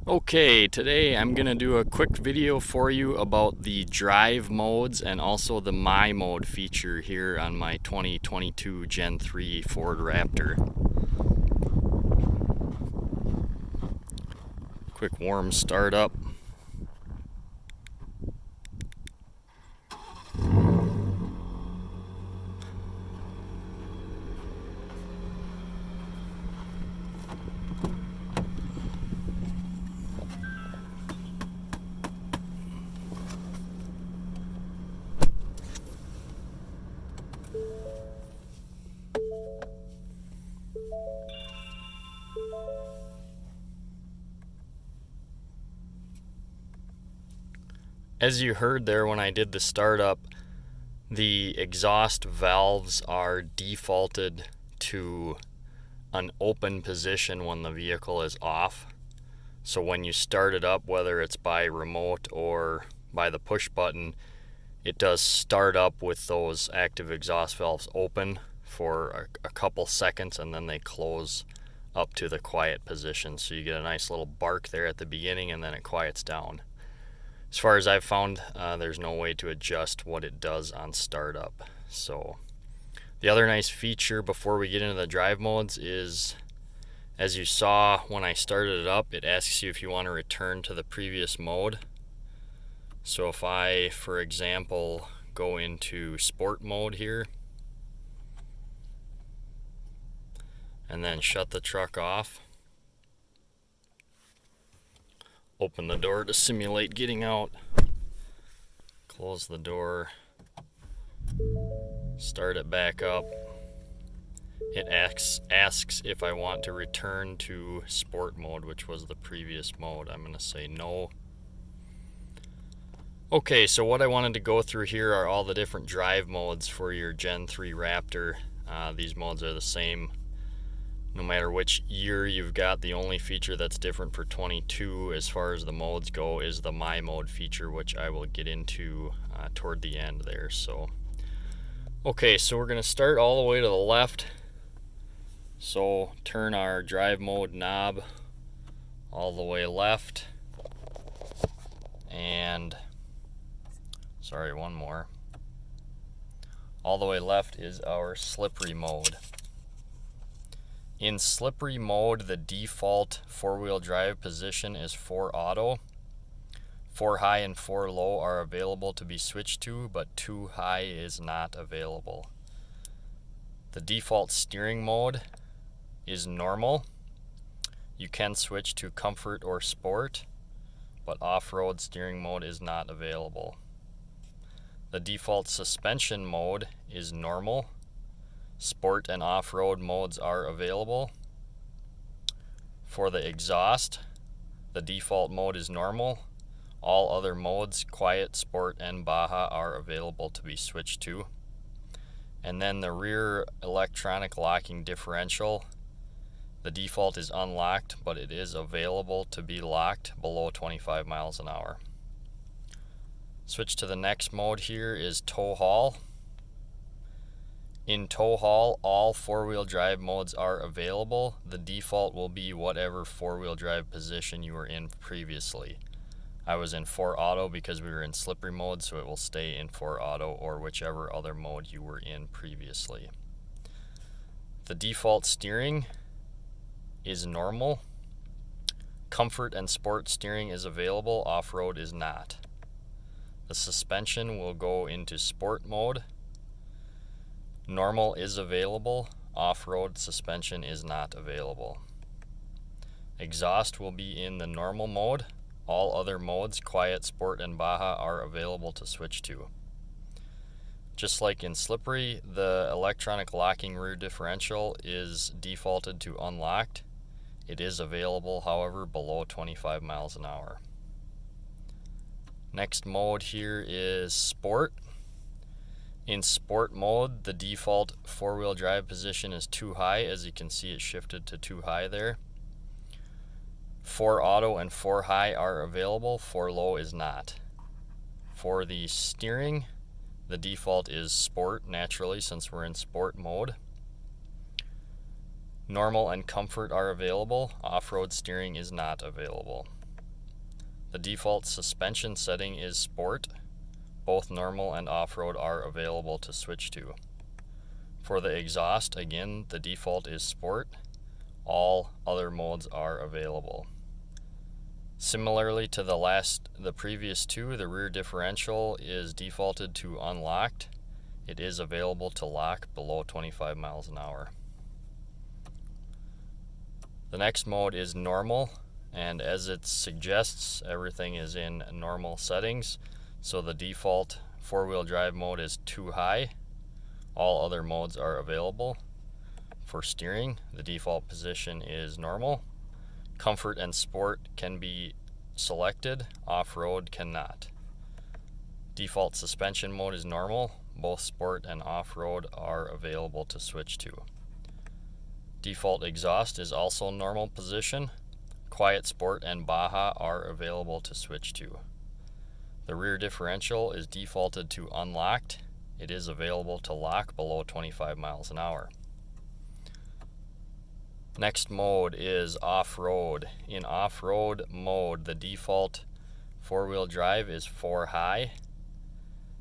Okay, today I'm going to do a quick video for you about the drive modes and also the MyMode feature here on my 2022 Gen 3 Ford Raptor. Quick warm startup. As you heard there when I did the startup, the exhaust valves are defaulted to an open position when the vehicle is off. So when you start it up, whether it's by remote or by the push button, it does start up with those active exhaust valves open for a couple seconds, and then they close up to the quiet position. So you get a nice little bark there at the beginning, and then it quiets down. As far as I've found, there's no way to adjust what it does on startup. So the other nice feature before we get into the drive modes is, as you saw when I started it up, it asks you if you want to return to the previous mode. So if I, for example, go into sport mode here and then shut the truck off, open the door to simulate getting out, close the door, start it back up, it asks if I want to return to sport mode, which was the previous mode. I'm going to say no. Okay, so what I wanted to go through here are all the different drive modes for your Gen 3 Raptor. These modes are the same no matter which year you've got. The only feature that's different for 22 as far as the modes go is the MyMode feature, which I will get into toward the end there. So okay, so we're going to start all the way to the left. So turn our drive mode knob all the way left, and sorry, one more. All the way left is our slippery mode. In slippery mode, the default four-wheel drive position is 4 auto. 4 high and 4 low are available to be switched to, but 2 high is not available. The default steering mode is normal. You can switch to comfort or sport, but off-road steering mode is not available. The default suspension mode is normal. Sport and off-road modes are available. For the exhaust, the default mode is normal. All other modes, quiet, sport, and Baja, are available to be switched to. And then the rear electronic locking differential, the default is unlocked, but it is available to be locked below 25 miles an hour. Switch to the next mode here is tow haul. In tow haul, all four-wheel drive modes are available. The default will be whatever four-wheel drive position you were in previously. I was in 4 auto because we were in slippery mode, so it will stay in 4 auto or whichever other mode you were in previously. The default steering is normal. Comfort and sport steering is available, off-road is not. The suspension will go into sport mode. Normal is available, off-road suspension is not available. Exhaust will be in the normal mode. All other modes, quiet, sport, and Baja, are available to switch to. Just like in slippery, the electronic locking rear differential is defaulted to unlocked. It is available, however, below 25 miles an hour. Next mode here is sport. In sport mode, the default four-wheel drive position is 2 high. As you can see, it shifted to 2 high there. 4 auto and 4 high are available, 4 low is not. For the steering, the default is sport, naturally, since we're in sport mode. Normal and comfort are available, off-road steering is not available. The default suspension setting is Sport. Both normal and off-road are available to switch to. For the exhaust, again, the default is Sport. All other modes are available. Similarly to the previous two, the rear differential is defaulted to unlocked. It is available to lock below 25 miles an hour. The next mode is normal, and as it suggests, everything is in normal settings. So the default four-wheel drive mode is too high. All other modes are available. For steering, the default position is normal. Comfort and Sport can be selected, off-road cannot. Default suspension mode is normal. Both Sport and off-road are available to switch to. Default exhaust is also normal position. Quiet, Sport, and Baja are available to switch to. The rear differential is defaulted to unlocked. It is available to lock below 25 miles an hour. Next mode is off-road. In off-road mode, the default four-wheel drive is 4 high.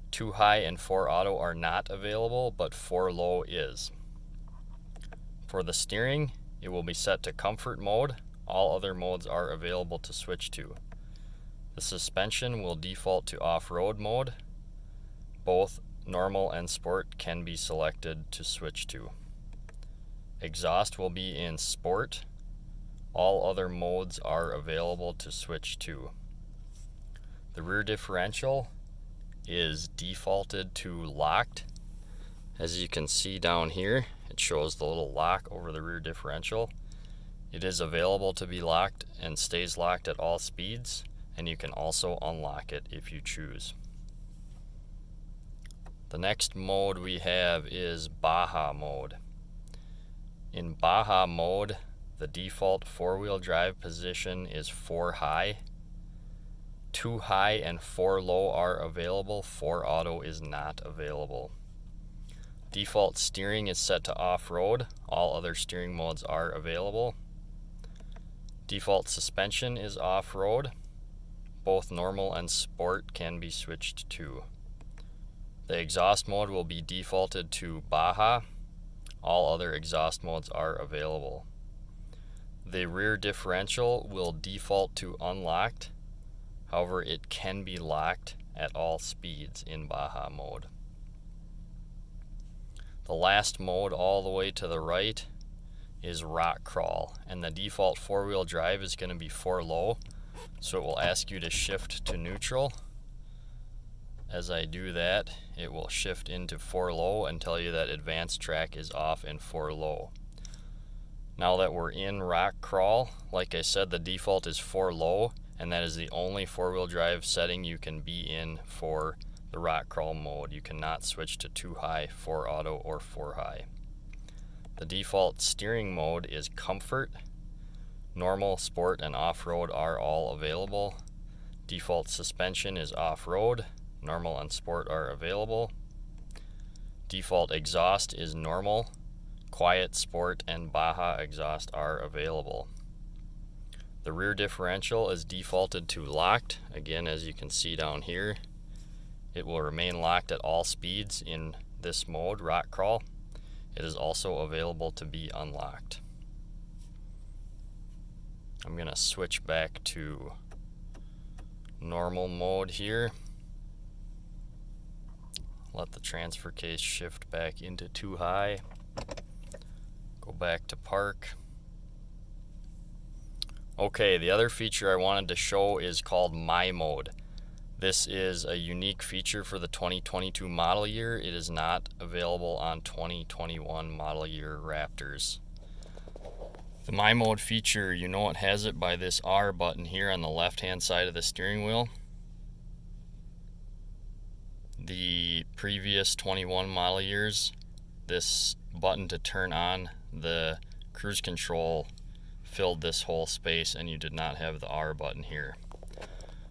2 high and 4 auto are not available, but 4 low is. For the steering, it will be set to comfort mode. All other modes are available to switch to. The suspension will default to off-road mode. Both normal and Sport can be selected to switch to. Exhaust will be in Sport. All other modes are available to switch to. The rear differential is defaulted to locked. As you can see down here, it shows the little lock over the rear differential. It is available to be locked and stays locked at all speeds, and you can also unlock it if you choose. The next mode we have is Baja mode. In Baja mode, the default four-wheel drive position is 4 high. 2 high and 4 low are available. 4 auto is not available. Default steering is set to off-road. All other steering modes are available. Default suspension is off-road. Both normal and Sport can be switched to. The exhaust mode will be defaulted to Baja. All other exhaust modes are available. The rear differential will default to unlocked. However, it can be locked at all speeds in Baja mode. The last mode all the way to the right is rock crawl, and the default four-wheel drive is going to be 4 low, so it will ask you to shift to neutral. As I do that, it will shift into 4 low and tell you that advanced track is off in 4 low. Now that we're in rock crawl, like I said, the default is 4 low, and that is the only four-wheel drive setting you can be in for the rock crawl mode. You cannot switch to 2 high, 4 auto, or 4 high. The default steering mode is comfort. Normal, Sport, and off-road are all available. Default suspension is off-road. Normal and Sport are available. Default exhaust is normal. Quiet, Sport, and Baja exhaust are available. The rear differential is defaulted to locked. Again, as you can see down here, it will remain locked at all speeds in this mode, rock crawl. It is also available to be unlocked. I'm going to switch back to normal mode here. Let the transfer case shift back into 2 high. Go back to park. Okay, the other feature I wanted to show is called MyMode. This is a unique feature for the 2022 model year. It is not available on 2021 model year Raptors. The MyMode feature, you know it has it by this R button here on the left-hand side of the steering wheel. The previous 21 model years, this button to turn on the cruise control filled this whole space, and you did not have the R button here.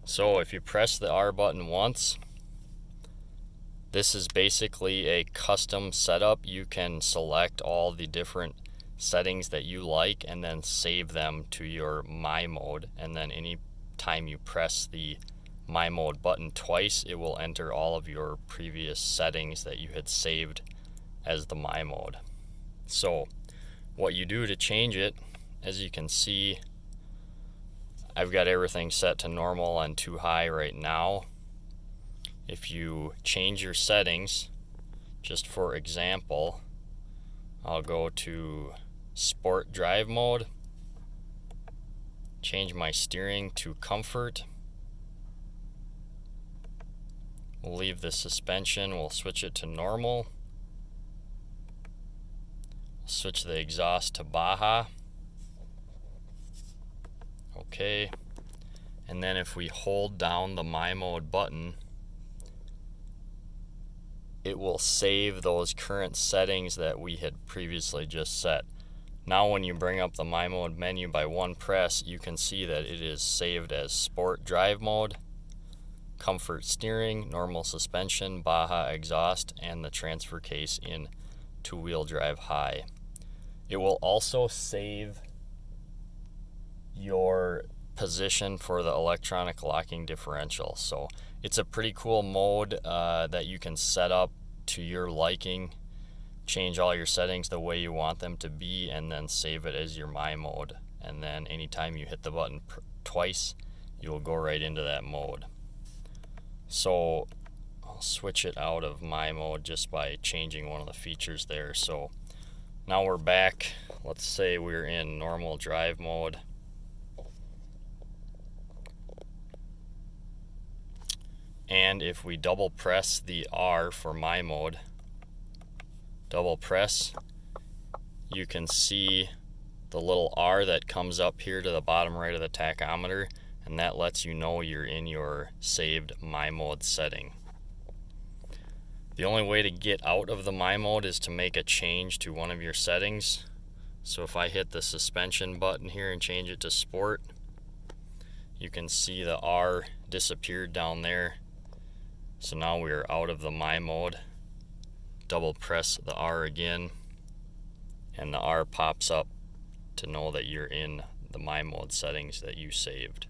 So if you press the R button once, this is basically a custom setup. You can select all the different settings that you like and then save them to your MyMode, and then any time you press the MyMode button twice, it will enter all of your previous settings that you had saved as the MyMode. So what you do to change it, as you can see, I've got everything set to normal and too high right now. If you change your settings, just for example, I'll go to Sport Drive Mode, change my steering to Comfort. We'll leave the suspension, we'll switch it to normal. Switch the exhaust to Baja. Okay. And then if we hold down the MyMode button, it will save those current settings that we had previously just set. Now when you bring up the MyMode menu by one press, you can see that it is saved as Sport Drive Mode, Comfort Steering, Normal Suspension, Baja Exhaust, and the transfer case in two-wheel drive high. It will also save your position for the electronic locking differential. So it's a pretty cool mode that you can set up to your liking, change all your settings the way you want them to be, and then save it as your MyMode. And then anytime you hit the button twice, you'll go right into that mode. So I'll switch it out of MyMode just by changing one of the features there. So now we're back. Let's say we're in normal drive mode. And if we double press the R for MyMode, double press, you can see the little R that comes up here to the bottom right of the tachometer, and that lets you know you're in your saved MyMode setting. The only way to get out of the MyMode is to make a change to one of your settings. So if I hit the suspension button here and change it to Sport, you can see the R disappeared down there. So now we're out of the MyMode. Double press the R again, and the R pops up to know that you're in the MyMode settings that you saved.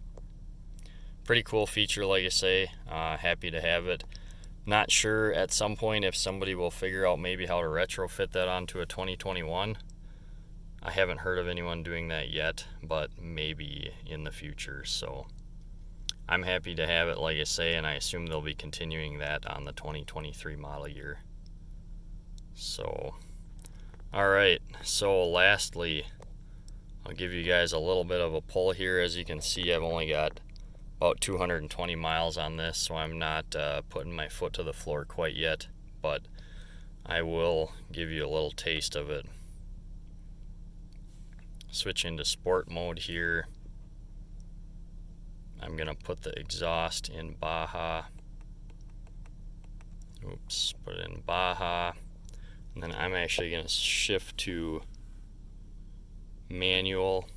Pretty cool feature, like I say. Happy to have it. Not sure at some point if somebody will figure out maybe how to retrofit that onto a 2021. I haven't heard of anyone doing that yet, but maybe in the future. So I'm happy to have it, like I say, and I assume they'll be continuing that on the 2023 model year. So, alright, so lastly, I'll give you guys a little bit of a pull here. As you can see, I've only got about 220 miles on this, so I'm not putting my foot to the floor quite yet, but I will give you a little taste of it. Switch into sport mode here. I'm gonna put the exhaust in Baja. Oops, put it in Baja. And then I'm actually gonna shift to manual.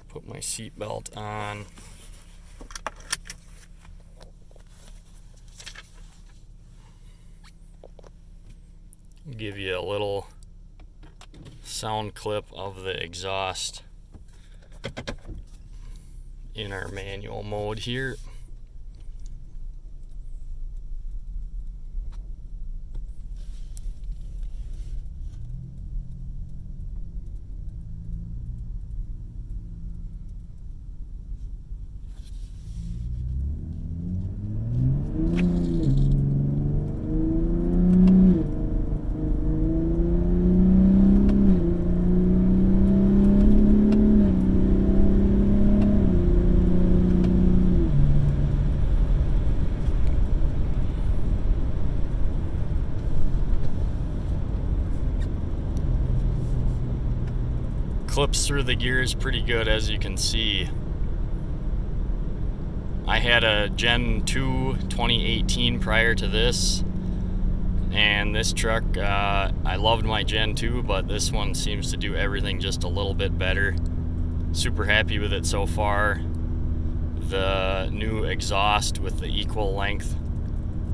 Put my seatbelt on. Give you a little sound clip of the exhaust in our manual mode here. Clips through the gears pretty good, as you can see. I had a Gen 2 2018 prior to this, and this truck, I loved my Gen 2, but this one seems to do everything just a little bit better. Super happy with it so far. The new exhaust with the equal length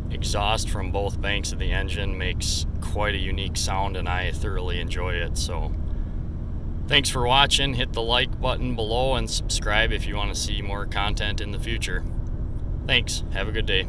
exhaust from both banks of the engine makes quite a unique sound, and I thoroughly enjoy it. So Thanks for watching. Hit the like button below and subscribe if you want to see more content in the future. Thanks. Have a good day.